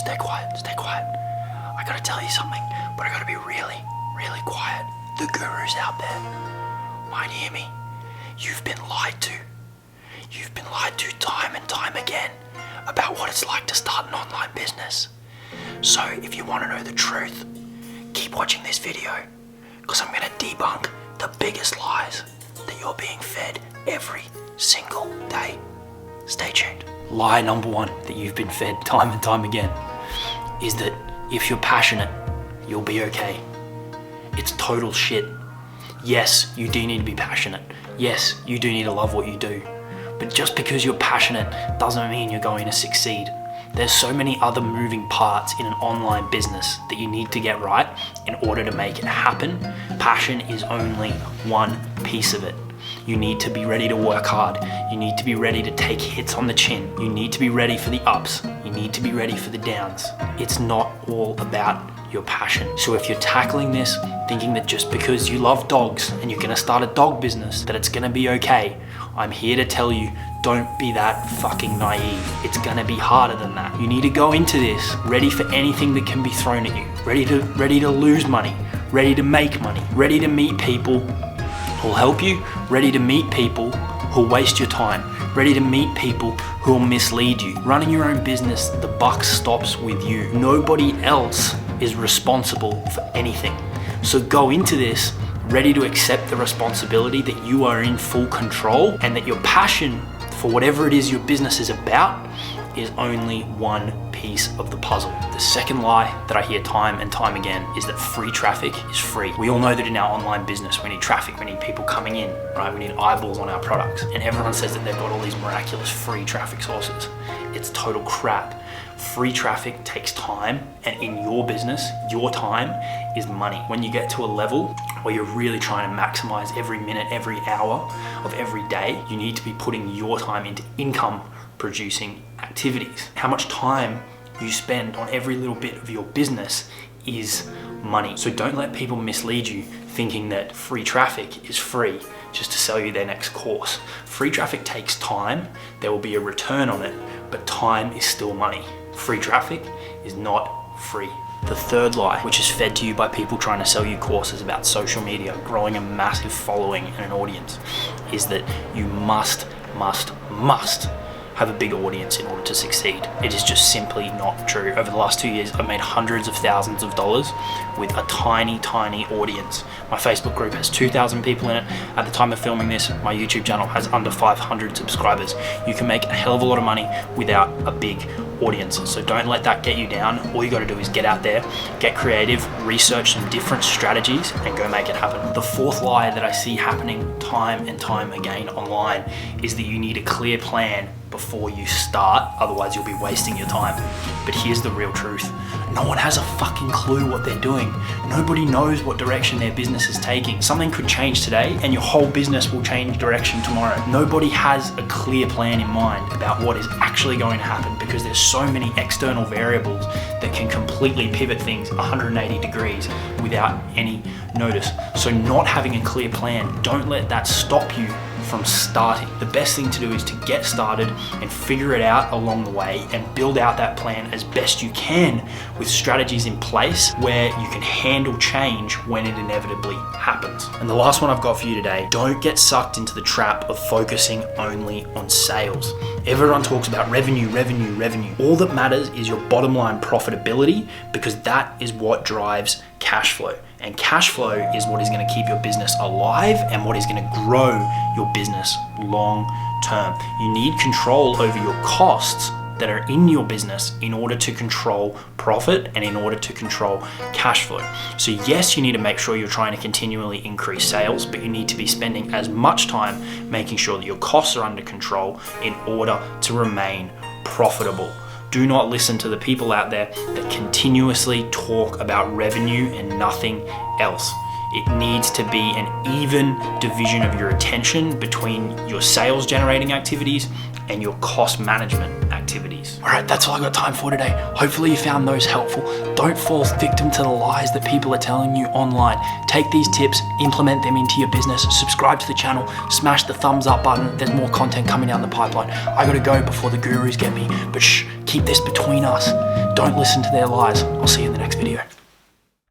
stay quiet. I gotta tell you something, but I gotta be really, really quiet. The gurus out there might hear me. You've been lied to. You've been lied to time and time again about what it's like to start an online business. So if you want to know the truth, keep watching this video, because I'm gonna debunk the biggest lies that you're being fed every single day. Stay tuned. Lie number one that you've been fed time and time again is that if you're passionate, you'll be okay. It's total shit. Yes, you do need to be passionate. Yes, you do need to love what you do. But just because you're passionate doesn't mean you're going to succeed. There's so many other moving parts in an online business that you need to get right in order to make it happen. Passion is only one piece of it. You need to be ready to work hard. You need to be ready to take hits on the chin. You need to be ready for the ups. You need to be ready for the downs. It's not all about your passion. So if you're tackling this thinking that just because you love dogs and you're gonna start a dog business, that it's gonna be okay, I'm here to tell you, don't be that fucking naive. It's gonna be harder than that. You need to go into this ready for anything that can be thrown at you. Ready to lose money, ready to make money, ready to meet people who'll help you, ready to meet people who'll waste your time, ready to meet people who'll mislead you. Running your own business, the buck stops with you. Nobody else is responsible for anything. So go into this ready to accept the responsibility that you are in full control and that your passion for whatever it is your business is about is only one piece of the puzzle. The second lie that I hear time and time again is that free traffic is free. We all know that in our online business, we need traffic, we need people coming in, right? We need eyeballs on our products. And everyone says that they've got all these miraculous free traffic sources. It's total crap. Free traffic takes time, and in your business, your time is money. When you get to a level where you're really trying to maximize every minute, every hour of every day, you need to be putting your time into income producing activities. How much time you spend on every little bit of your business is money. So don't let people mislead you thinking that free traffic is free just to sell you their next course. Free traffic takes time, there will be a return on it, but time is still money. Free traffic is not free. The third lie, which is fed to you by people trying to sell you courses about social media, growing a massive following and an audience, is that you must have a big audience in order to succeed. It is just simply not true. Over the last 2 years, I've made hundreds of thousands of dollars with a tiny audience. My Facebook group has 2,000 people in it. At the time of filming this, my YouTube channel has under 500 subscribers. You can make a hell of a lot of money without a big audience. So don't let that get you down. All you gotta do is get out there, get creative, research some different strategies, and go make it happen. The fourth lie that I see happening time and time again online is that you need a clear plan before you start, otherwise you'll be wasting your time. But here's the real truth. No one has a fucking clue what they're doing. Nobody knows what direction their business is taking. Something could change today and your whole business will change direction tomorrow. Nobody has a clear plan in mind about what is actually going to happen because there's so many external variables that can completely pivot things 180 degrees without any notice. So not having a clear plan, don't let that stop you from starting. The best thing to do is to get started and figure it out along the way and build out that plan as best you can with strategies in place where you can handle change when it inevitably happens. And the last one I've got for you today, don't get sucked into the trap of focusing only on sales. Everyone talks about revenue. All that matters is your bottom line profitability, because that is what drives cash flow. And cash flow is what is going to keep your business alive and what is going to grow your business long term. You need control over your costs that are in your business in order to control profit and in order to control cash flow. So yes, you need to make sure you're trying to continually increase sales, but you need to be spending as much time making sure that your costs are under control in order to remain profitable. Do not listen to the people out there that continuously talk about revenue and nothing else. It needs to be an even division of your attention between your sales generating activities and your cost management activities. All right, that's all I got time for today. Hopefully you found those helpful. Don't fall victim to the lies that people are telling you online. Take these tips, implement them into your business, subscribe to the channel, smash the thumbs up button. There's more content coming down the pipeline. I gotta go before the gurus get me, but shh, keep this between us. Don't listen to their lies. I'll see you in the next video.